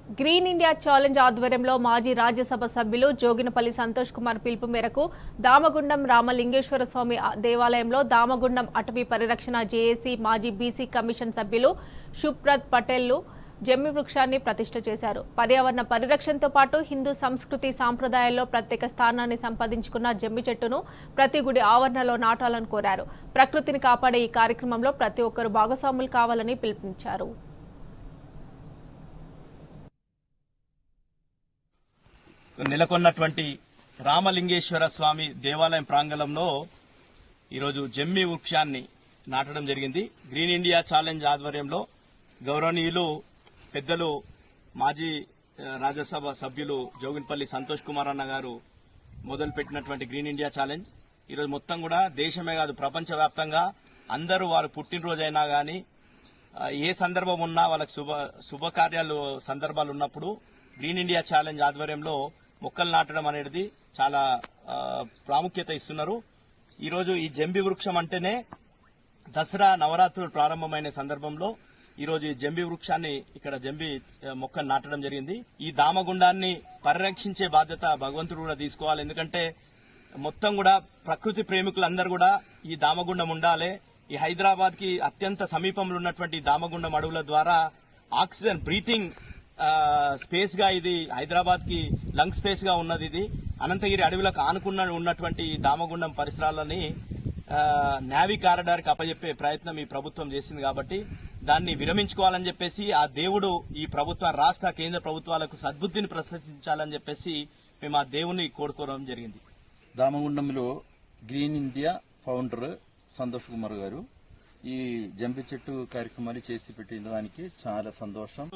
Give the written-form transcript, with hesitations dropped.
Green India challenge ఆధ్వర్యంలో మాజీ రాజ్యసభ సభ్యులు జోగినపల్లి సంతోష్ కుమార్ పిలుపు మేరకు దామగుండం రామలింగేశ్వర స్వామి దేవాలయంలో దామగుండం అటవీ పరిరక్షణ జేఏసీ మాజీ బీసీ కమిషన్ సభ్యులు సుప్రత్ పటేల్ జమ్మి వృక్షాన్ని ప్రతిష్ఠ చేశారు. పర్యావరణ పరిరక్షణతో పాటు హిందూ సంస్కృతి సాంప్రదాయాల్లో ప్రత్యేక స్థానాన్ని సంపాదించుకున్న జమ్మి చెట్టును ప్రతి గుడి ఆవరణలో నాటాలని కోరారు. ప్రకృతిని కాపాడే ఈ కార్యక్రమంలో ప్రతి ఒక్కరూ భాగస్వాములు కావాలని పిలుపునిచ్చారు. నెలకొన్నటువంటి రామలింగేశ్వర స్వామి దేవాలయం ప్రాంగణంలో ఈరోజు జమ్మి వృక్షాన్ని నాటడం జరిగింది. గ్రీన్ ఇండియా ఛాలెంజ్ ఆధ్వర్యంలో గౌరవనీయులు పెద్దలు మాజీ రాజ్యసభ సభ్యులు జోగినపల్లి సంతోష్ కుమార్ అన్న గారు మొదలుపెట్టినటువంటి గ్రీన్ ఇండియా ఛాలెంజ్ ఈరోజు మొత్తం కూడా దేశమే కాదు ప్రపంచవ్యాప్తంగా అందరూ వారు పుట్టినరోజైనా గానీ ఏ సందర్భం ఉన్నా వాళ్ళకి శుభకార్యాలు సందర్భాలు ఉన్నప్పుడు గ్రీన్ ఇండియా ఛాలెంజ్ ఆధ్వర్యంలో మొక్కలు నాటడం అనేది చాలా ప్రాముఖ్యత ఇస్తున్నారు. ఈరోజు ఈ జంబి వృక్షం అంటేనే దసరా నవరాత్రులు ప్రారంభమైన సందర్భంలో ఈరోజు ఈ జంబి వృక్షాన్ని ఇక్కడ జంబి మొక్కను నాటడం జరిగింది. ఈ దామగుండాన్ని పరిరక్షించే బాధ్యత భగవంతుడు కూడా తీసుకోవాలి. ఎందుకంటే మొత్తం కూడా ప్రకృతి ప్రేమికులందరూ కూడా ఈ దామగుండం ఉండాలి. ఈ హైదరాబాద్ కి అత్యంత సమీపంలో ఉన్నటువంటి దామగుండం అడవుల ద్వారా ఆక్సిజన్ బ్రీతింగ్ స్పేస్ గా ఇది హైదరాబాద్ కి లంగ్ స్పేస్ గా ఉన్నది. ఇది అనంతగిరి అడవులకు ఆనుకున్న ఉన్నటువంటి దామగుండం పరిసరాలని నేవీ కారిడార్ కి అప్పజెప్పే ప్రయత్నం ఈ ప్రభుత్వం చేసింది. కాబట్టి దాన్ని విరమించుకోవాలని చెప్పేసి ఆ దేవుడు ఈ ప్రభుత్వ రాష్ట్ర కేంద్ర ప్రభుత్వాలకు సద్బుద్ధిని ప్రదర్శించాలని చెప్పేసి మేము ఆ దేవుని కోరుకోవడం జరిగింది. దామగుండంలో green India founder Santosh Kumar garu ఈ జంబి చెట్టు కార్యక్రమాలు చేసి పెట్టిన దానికి చాలా సంతోషం.